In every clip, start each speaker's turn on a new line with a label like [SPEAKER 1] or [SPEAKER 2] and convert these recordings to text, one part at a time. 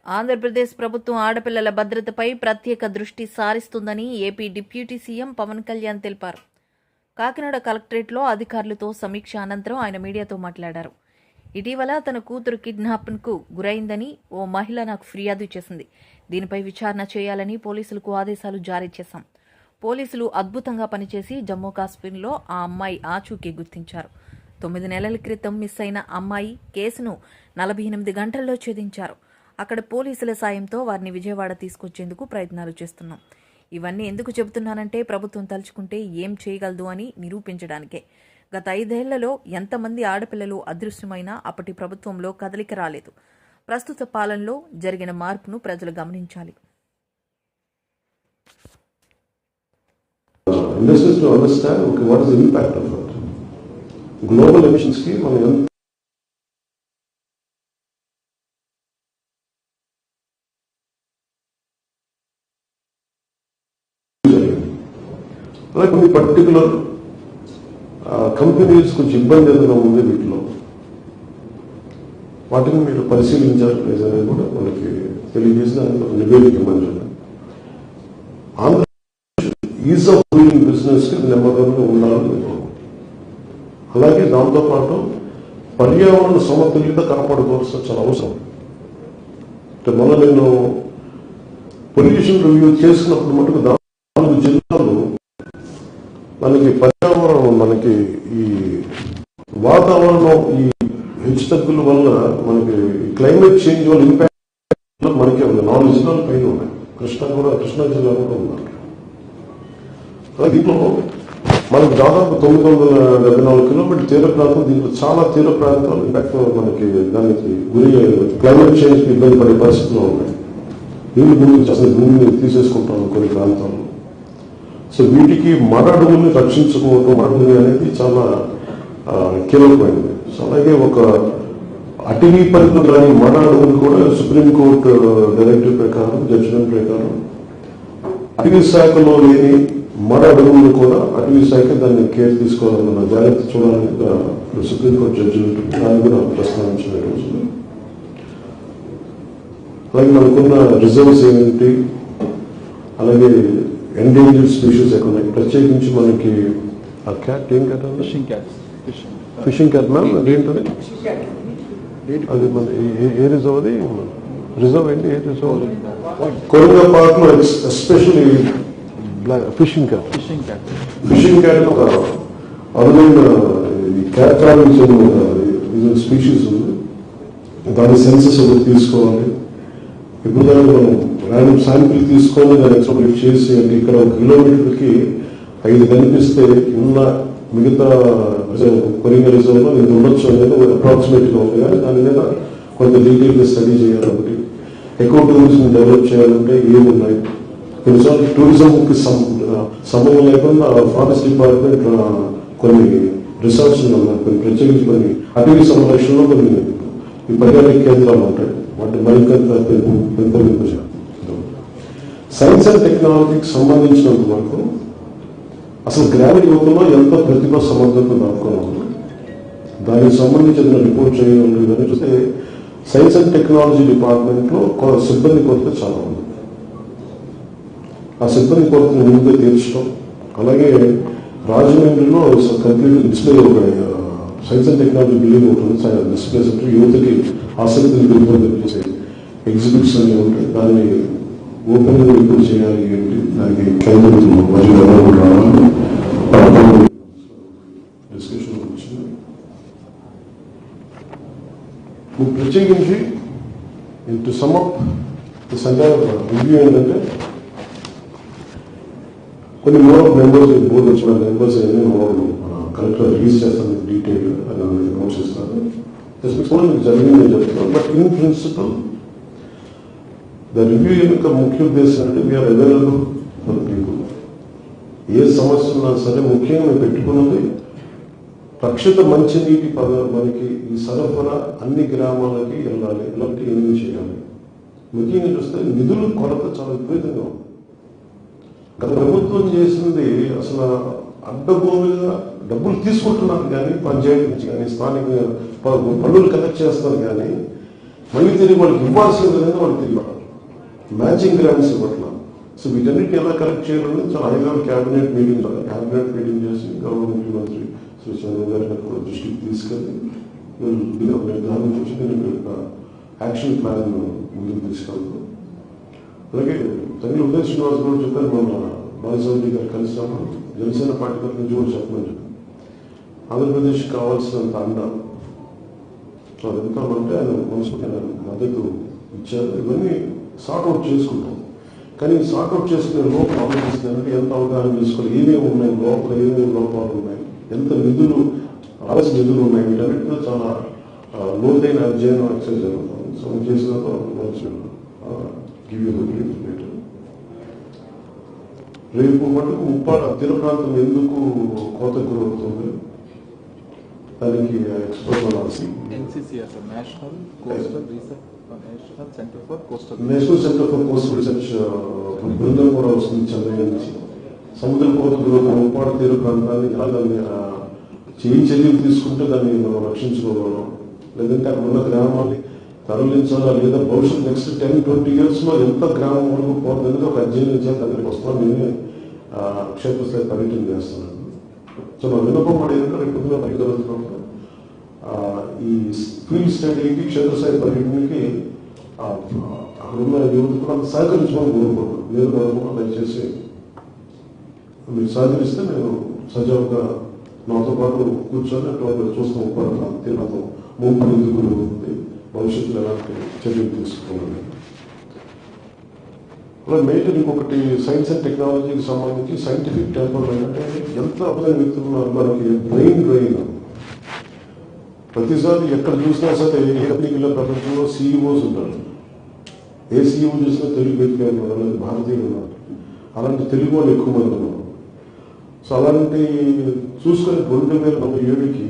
[SPEAKER 1] ఆంధ్రప్రదేశ్ ప్రభుత్వం ఆడపిల్లల భద్రతపై ప్రత్యేక దృష్టి సారిస్తుందని AP deputy CM Pawan Kalyan తెలిపారు. కాకినాడ కలెక్టరేట్లో అధికారులతో సమీక్ష అనంతరం ఆయన మీడియాతో మాట్లాడారు. ఇటీవల తన కూతురు కిడ్నాప్కు గురైందని ఓ మహిళ నాకు ఫిర్యాదు చేసింది. దీనిపై విచారణ చేయాలని పోలీసులకు ఆదేశాలు జారీ చేశాం. పోలీసులు అద్భుతంగా పనిచేసి జమ్మూ కాశ్మీర్లో ఆ అమ్మాయి ఆచూకీ గుర్తించారు. 9 నెలల క్రితం మిస్ అయిన అమ్మాయి కేసును 48 గంటల్లో ఛేదించారు. అక్కడ పోలీసుల సాయంతో వారిని విజయవాడ తీసుకొచ్చేందుకు ప్రయత్నాలు చేస్తున్నాం. ఇవన్నీ ఎందుకు చెబుతున్నానంటే ప్రభుత్వం తలుచుకుంటే ఏం చేయగలదు అని నిరూపించడానికే. గత 5 ఏళ్లలో ఎంతమంది ఆడపిల్లలు అదృశ్యమైనా అప్పటి ప్రభుత్వంలో కదలిక రాలేదు. ప్రస్తుత పాలనలో జరిగిన మార్పును ప్రజలు గమనించాలి.
[SPEAKER 2] Investors to understand what is the impact of that. Global emission scheme on like కొన్ని పర్టికులర్ కంపెనీస్ కొంచెం ఇబ్బంది ఏదైనా ఉంది వీటిలో వాటిని మీరు పరిశీలించారు లేదని కూడా మనకి తెలియజేసిన నివేదిక ఇవ్వండి. ఈజ్ ఆఫ్ డూయింగ్ బిజినెస్ కి నెమ్మదిగా ఉండాలని. అలాగే దాంతోపాటు పర్యావరణ సమతుల్యత కాపాడుకోవాల్సిన చాలా అవసరం. అంటే మొన్న నేను పొల్యూషన్ రివ్యూ చేసినప్పుడు మటుకు 4 జిల్లాలు మనకి పర్యావరణం మనకి ఈ వాతావరణం ఈ హెచ్చుతగ్గుల వల్ల మనకి క్లైమేట్ చేంజ్ వల్ల ఇంపాక్ట్ మనకి 4 జిల్లాల పైన ఉన్నాయి. కృష్ణా జిల్లా కూడా ఉన్నారు. దీంట్లో మనకు దాదాపు 974 కిలోమీటర్ తీర ప్రాంతం. దీంట్లో చాలా తీర ప్రాంతాలు ఇంపాక్ట్ మనకి దానికి గురి క్లైమేట్ చేంజ్ కి ఇబ్బంది పడే పరిస్థితుల్లో ఉన్నాయి. నీళ్ళు భూమిని తీసేసుకుంటాం కొన్ని ప్రాంతాల్లో. సో వీటికి మర అడవుల్ని రక్షించుకోవడం, అడవులు అనేది చాలా కీలకమైనది. సో అలాగే ఒక అటవీ పరిధిలో రాని మర అడవులు కూడా సుప్రీంకోర్టు డైరెక్టివ్ ప్రకారం జడ్జిమెంట్ ప్రకారం అటవీ శాఖలో లేని మర అడవులు కూడా అటవీ శాఖ దాన్ని కేర్ తీసుకోవాలన్న జాగ్రత్త చూడాలని సుప్రీంకోర్టు జడ్జిమెంట్ దాన్ని కూడా ప్రస్తావించిన రోజులు. అలాగే మనకున్న రిజర్వ్స్ ఏంటి, అలాగే ఎండేంజర్డ్ స్పీషీస్ ఎక్కువ ఉన్నాయి. ప్రత్యేకించి మనకి ఆ క్యాట్ ఏం క్యాట్ ఫిషింగ్ క్యాట్ మ్యామ్ అదేంటది, అది మన ఏ రిజర్వ్, అది రిజర్వ్ ఏంటి, ఏ రిజర్వ్? కొరంగా పార్క్ లో ఎస్పెషల్లీ ఫిషింగ్ క్యాట్ ఒక అరుదైన క్యాట్ స్పీషీస్ ఉంది. దాని సెన్సెస్ ఒకటి తీసుకోవాలి. ఇప్పుడు దాన్ని మనం ర్యాండమ్ శాంపిల్ తీసుకొని దాన్ని ఎక్స్ట్రాపరేట్ చేసి, అంటే ఇక్కడ 1 కిలోమీటర్కి 5 కనిపిస్తే ఉన్న మిగతా కొరింగా రిజర్వ్ లో ఇది ఉండొచ్చు అనేది అప్రాక్సిమేట్ గా ఉంది. కానీ దాని మీద కొంత డీటెయిల్ గా స్టడీ చేయాలి. ఒకటి ఎకో టూరిజం డెవలప్ చేయాలంటే ఏమున్నాయి, కొన్నిసార్లు టూరిజంకి సంబంధం లేకుండా ఫారెస్ట్ డిపార్ట్మెంట్ కొన్ని రిసార్ట్స్ ఉన్నాయి. కొన్ని ప్రత్యేకించి కొన్ని అటవీ సంరక్షణలో కొన్ని ఈ పర్యాటక కేంద్రాలు ఉంటాయి. వాటి మరింత పెంపొందించాలి. సైన్స్ అండ్ టెక్నాలజీకి సంబంధించినంత వరకు అసలు గ్రామీణ యువతలో ఎంత ప్రతిభ సమర్థత దాచుకోవాలి, దానికి సంబంధించిన రిపోర్ట్ చేయడం లేదని చూస్తే సైన్స్ అండ్ టెక్నాలజీ డిపార్ట్మెంట్ లో సిబ్బంది కొరత చాలా ఉంది. ఆ సిబ్బంది కొరతను ముందుగా తీర్చడం, అలాగే రాజమండ్రిలో కంప్లీట్ డిస్ప్లే ఒక సైన్స్ అండ్ టెక్నాలజీ బిల్డింగ్ ఉంటుంది. డిస్ప్లే సెంటర్ యువతకి ఆసక్తిని పెంపొందించే ఎగ్జిబిట్స్ అన్ని ఉంటాయి. దాన్ని ఓపెన్ గా ఎప్పుడు చేయాలి ఏంటి, దానికి డిస్కషన్ వచ్చింది. ప్రత్యేకించి to sum up this entire review ఏంటంటే కొన్ని మోర్ ఆఫ్ మెంబర్స్ బోర్డు వచ్చిన మెంబర్స్ ఏదైనా కలెక్టర్ రిలీజ్ చేస్తాను డీటెయిల్ అని అనౌన్స్ చేస్తాను. మీకు జరిగిందని చెప్తాను. But in principle the review యొక్క ముఖ్య ఉద్దేశం అంటే వీఆర్ అవైలబుల్ ఫర్ పీపుల్. ఏ సమస్య ఉన్నా సరే ముఖ్యంగా మేము పెట్టుకున్నది రక్షిత మంచినీటి మనకి ఈ సరఫరా అన్ని గ్రామాలకి వెళ్ళాలి. ఇలాంటి ఏమేమి చేయాలి. ముఖ్యంగా చూస్తే నిధుల కొరత చాలా విపరీతంగా ఉంది. గత ప్రభుత్వం చేసింది అసలు అడ్డగోలుగా డబ్బులు తీసుకుంటున్నారు కానీ పంచాయతీ నుంచి కానీ స్థానిక పన్నులు కలెక్ట్ చేస్తారు కానీ మళ్ళీ తిరిగి వాళ్ళకి ఇవ్వాల్సిన విధంగా వాళ్ళు తిరిగి ఇవ్వాలి. Matching grants ఇవ్వట్లా. సో వీటన్నిటిని ఎలా కరెక్ట్ చేయాలని చాలా హైలెవెల్ క్యాబినెట్ మీటింగ్ చేసి గౌరవ ముఖ్యమంత్రి శ్రీ చంద్రబాబు గారిని కూడా దృష్టికి తీసుకెళ్ళి నిర్ధారణ చేసి దీనికి యాక్షన్ ప్లాన్ ముందుకు తీసుకెళ్తాం. అలాగే తగిన ఉదయ్ శ్రీనివాస్ గారు చెప్పారు, మన బాలసౌరి గారు కలిసినప్పుడు జనసేన పార్టీ తరఫు నుంచి కూడా చెప్పమని చెప్పారు. ఆంధ్రప్రదేశ్ కావాల్సినంత అండ అది వెళ్తామంటే ఆయన మనసుకి మద్దతు ఇచ్చారు. ఇవన్నీ సార్ట్అవుట్ చేసుకుంటాం. కానీ సార్ట్అవుట్ చేసుకునే లోపల ఆలోచిస్తున్నారంటే ఎంత అవగాహన చేసుకోవాలి, ఏమేమి ఉన్నాయి లోపల, ఏమేమి లోపాలు ఉన్నాయి, ఎంత నిధులు ఆలస్య నిధులు ఉన్నాయి, వీటన్నిటిలో చాలా లోతైన అధ్యయనం ఎక్సైజ్ జరుగుతుంది. సో చేసినప్పుడు రేపు మటుకు ఉప్పాడ తీర ప్రాంతం ఎందుకు కోత గురవుతుంది దానికి ఎక్స్పోజ్ అవ్వాల్సి national centre for coastal research బృందం కూడా వస్తుంది చంద్రయాన్ నుంచి. సముద్ర కోత గురవుతున్న ఉప్పాడ తీర ప్రాంతాన్ని ఎలా దాన్ని చర్యలు తీసుకుంటే దాన్ని మనం రక్షించుకోగలం, లేదంటే అక్కడ ఉన్న గ్రామాన్ని తరలించాలా, లేదా భవిష్యత్ నెక్స్ట్ 10-20 years లో ఎంత గ్రామం వరకు పోతుందని ఒక అధ్యయనం చేసి అక్కడికి వస్తాను. నేనే క్షేత్రస్థాయి పర్యటన చేస్తున్నాను. సో నా విన్నపం పడేదంటే రేపు రైతులు ఈ ఫీల్డ్ స్టడీకి క్షేత్రస్థాయి పర్యటనకి అక్కడున్న యువత కూడా సహకరించమని కోరుకుంటున్నాను. నేను కూడా దయచేసి మీరు సహకరిస్తే నేను సజావుగా నాతో పాటు కూర్చొని అట్లా చూస్తాం. తీవ్రతం ముంపు ఎందుకు ఉంది, భవిష్యత్తులో ఎలాంటి చర్యలు తీసుకోవాలి. అలా మెయిన్ ఇంకొకటి సైన్స్ అండ్ టెక్నాలజీకి సంబంధించి సైంటిఫిక్ డెవలప్మెంట్ అంటే ఎంత అభివృద్ధి వ్యక్తులు మనకి బ్రెయిన్ డ్రైన్. ప్రతిసారి ఎక్కడ చూసినా సరే ఏ కంపెనీలో ప్రపంచంలో సీఈఓస్ ఉంటారు. ఏ సీఈఓ చూసినా తెలుగు వ్యక్తి ఉన్నారు, అలాగే భారతీయులు ఉన్నారు. అలాంటి తెలుగు వాళ్ళు ఎక్కువ మంది ఉన్నారు. సో అలాంటి చూసుకొని 2047కి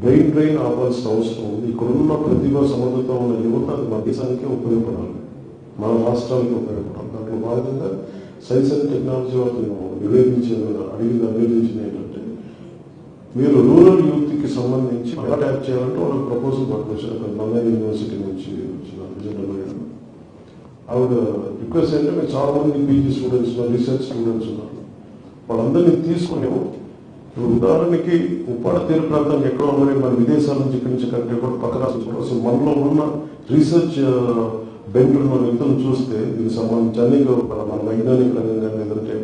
[SPEAKER 2] బ్రెయిన్ డ్రైన్ ఆపాల్సిన అవసరం ఉంది. ఇక్కడున్న ప్రతిభ సమర్థత ఉన్న యువత అది మన దేశానికి ఉపయోగపడాలి, మన రాష్ట్రానికి ఉపయోగపడాలి. దాంట్లో భాగంగా సైన్స్ అండ్ టెక్నాలజీ వాళ్ళని అభినందించింది ఏంటంటే, మీరు రూరల్ యూత్కి సంబంధించి ఎలా ట్యాప్ చేయాలంటే వాళ్ళకి ప్రపోజల్ పట్టుకొచ్చారు. లండన్ యూనివర్సిటీ నుంచి వచ్చిన ఆవిడ రిక్వెస్ట్ అంటే మీరు చాలా మంది పీజీ స్టూడెంట్స్ ఉన్నారు, రీసెర్చ్ స్టూడెంట్స్ ఉన్నారు, వాళ్ళందరినీ తీసుకుని ఉదాహరణకి ఉప్పాడ తీర ప్రాంతానికి ఎక్కడో ఉన్నాయి మన విదేశాల నుంచి ఇక్కడి నుంచి కంటే కూడా పక్క రాష్ట్రం. సో మనలో ఉన్న రీసెర్చ్ బెండ్ ఉన్న వ్యక్తులను చూస్తే దీనికి సంబంధించి అన్ని మన వైజ్ఞానిక రంగంగా లేదంటే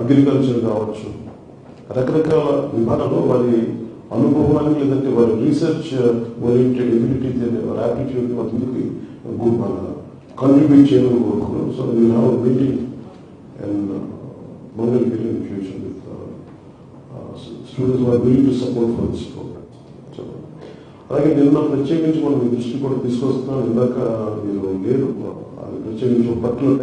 [SPEAKER 2] అగ్రికల్చర్ కావచ్చు, రకరకాల విధానాల్లో వారి అనుభవాన్ని లేదంటే వారి రీసెర్చ్ ఓరియంటెడ్ ఎబిలిటీ యాప్టిట్యూడ్ ముందుకి కంట్రిబ్యూట్ చేయాలని కోరుకున్నాను. So we have meeting and Mangalgiri in the future with students who are willing to support for this program. So, అలాగే నిన్న ప్రత్యేకించి మనం దృష్టి కూడా తీసుకొస్తున్నాం. ఇందాక మీరు లేరు, అది ప్రత్యేకించి పర్టికులర్